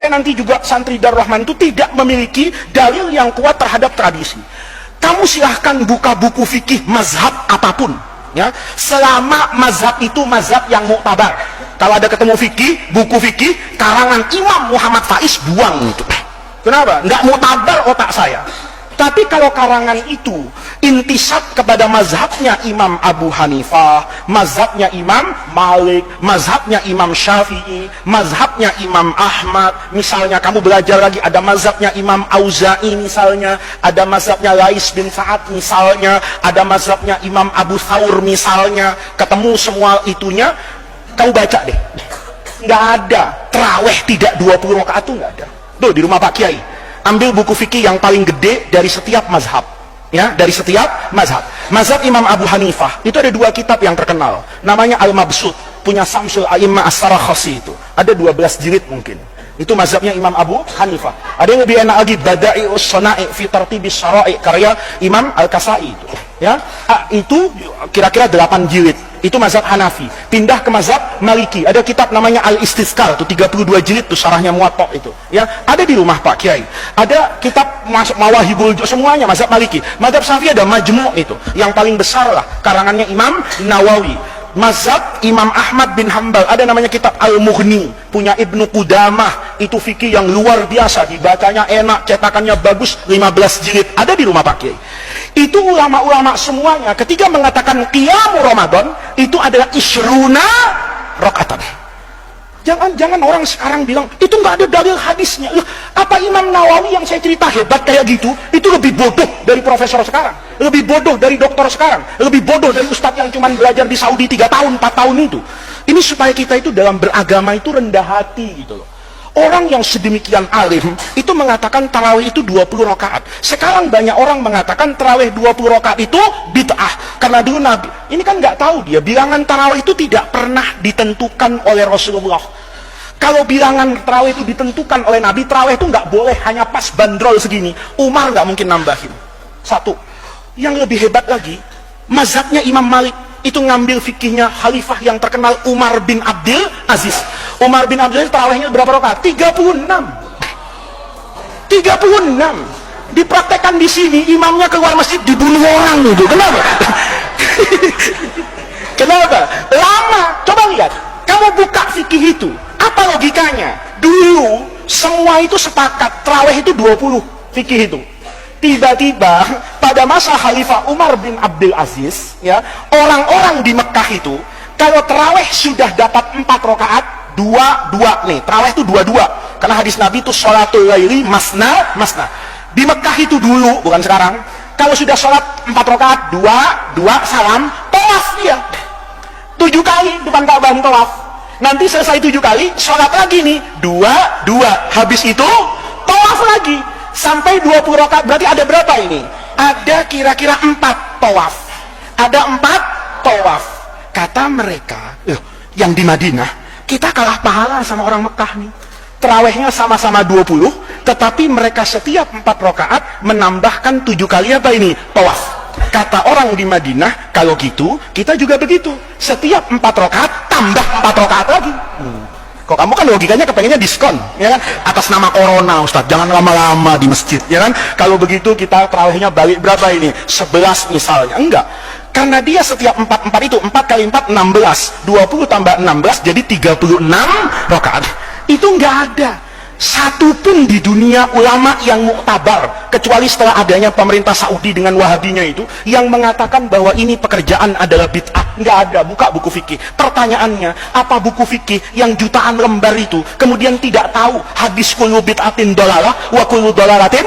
sampai nanti juga santri Darul Rahman itu tidak memiliki dalil yang kuat terhadap tradisi. Kamu silahkan buka buku fikih mazhab apapun, ya, selama mazhab itu mazhab yang muktabar. Kalau ada ketemu fikih, buku fikih karangan Imam Muhammad Faiz, buang itu. Kenapa? Nggak muktabar otak saya. Tapi kalau karangan itu intisab kepada mazhabnya Imam Abu Hanifah, mazhabnya Imam Malik, mazhabnya Imam Syafi'i, mazhabnya Imam Ahmad, misalnya kamu belajar lagi ada mazhabnya Imam Auza'i misalnya, ada mazhabnya Lais bin Sa'ad misalnya, ada mazhabnya Imam Abu Thawr misalnya, ketemu semua itunya, kamu baca deh. Nggak ada terawih tidak 20 rakaat itu nggak ada. Tuh di rumah Pak Kiai, ambil buku fikih yang paling gede dari setiap mazhab, ya, dari setiap mazhab. Mazhab Imam Abu Hanifah itu ada 2 kitab yang terkenal, namanya Al-Mabsut, punya Samsul A'immah As-Sarakhsi, itu ada 12 jilid mungkin. Itu mazhabnya Imam Abu Hanifah. Ada yang lebih enak lagi, Bada'i'us Shana'i fi Tartibis Syara'i, karya Imam Al-Kasai itu, ya. Itu kira-kira 8 jilid. Itu mazhab Hanafi. Pindah ke mazhab Maliki, ada kitab namanya Al-Istizkar, itu 32 jilid, itu syarahnya Muwatta itu, ya, ada di rumah Pak Kiai. Ada kitab Mawahibul, semuanya mazhab Maliki. Mazhab Syafi'i ada Majmu' itu, yang paling besar lah, karangannya Imam Nawawi. Mazhab Imam Ahmad bin Hanbal ada namanya kitab Al-Mughni, punya Ibnu Qudamah, itu fikih yang luar biasa, dibacanya enak, cetakannya bagus, 15 jilid, ada di rumah Pak Kiai. Itu ulama-ulama semuanya ketika mengatakan qiyamul Ramadan itu adalah isruna rakaatan. Jangan orang sekarang bilang itu nggak ada dalil hadisnya. Apa Imam Nawawi yang saya cerita hebat kayak gitu itu lebih bodoh dari profesor sekarang, lebih bodoh dari dokter sekarang, lebih bodoh dari ustadz yang cuma belajar di Saudi 3 tahun 4 tahun itu. Ini supaya kita itu dalam beragama itu rendah hati gitu loh. Orang yang sedemikian alim itu mengatakan tarawih itu 20 rakaat. Sekarang banyak orang mengatakan tarawih 20 rakaat itu bid'ah karena dulu Nabi ini kan nggak tahu, dia bilangan tarawih itu tidak pernah ditentukan oleh Rasulullah. Kalau bilangan tarawih itu ditentukan oleh Nabi, tarawih itu nggak boleh hanya pas bandrol segini. Umar nggak mungkin nambahin. Satu. Yang lebih hebat lagi, mazhabnya Imam Malik itu ngambil fikihnya khalifah yang terkenal Umar bin Abdul Aziz. Umar bin Abdul Aziz tarawihnya berapa rakaat? 36. 36. Dipraktekkan di sini, imamnya keluar masjid dibunuh orang itu. Kenapa? Kenapa? Lama. Coba lihat. Kamu buka fikih itu, apa logikanya? Dulu semua itu sepakat tarawih itu 20 fikih itu. Tiba-tiba pada masa Khalifah Umar bin Abdul Aziz, ya, orang-orang di Mekah itu kalau tarawih sudah dapat 4 rakaat, 2 nih, tarawih itu 2 karena hadis Nabi itu sholatul laili masna. Di Mekah itu dulu, bukan sekarang, kalau sudah sholat 4 rakaat, 2 salam, tawaf dia 7 kali depan Ka'bah tawaf. Nanti selesai 7 kali, sholat lagi nih 2 habis itu tawaf lagi sampai 20 rakaat. Berarti ada berapa ini? Ada kira-kira 4 tawaf. Ada 4 tawaf. Kata mereka yang di Madinah, kita kalah pahala sama orang Mekah nih. Terawihnya sama-sama 20, tetapi mereka setiap 4 rakaat menambahkan 7 kali apa ini? Tawaf. Kata orang di Madinah, kalau gitu kita juga begitu, setiap 4 rakaat tambah 4 rakaat lagi. Kok kamu kan logikanya kepengennya diskon, ya kan? Atas nama corona, Ustaz, jangan lama-lama di masjid, ya kan? Kalau begitu kita tarawihnya balik berapa ini? 11 misalnya. Enggak, karena dia setiap 4 itu 4 kali 4 16, 20 tambah 16 jadi 36 rakaat. Itu enggak ada satu pun di dunia ulama yang muktabar, kecuali setelah adanya pemerintah Saudi dengan Wahabinya itu, yang mengatakan bahwa ini pekerjaan adalah bid'ah. Nggak ada. Buka buku fikih. Pertanyaannya, apa buku fikih yang jutaan lembar itu kemudian tidak tahu hadis kullu bid'atin dolalah wa kullu dolalatin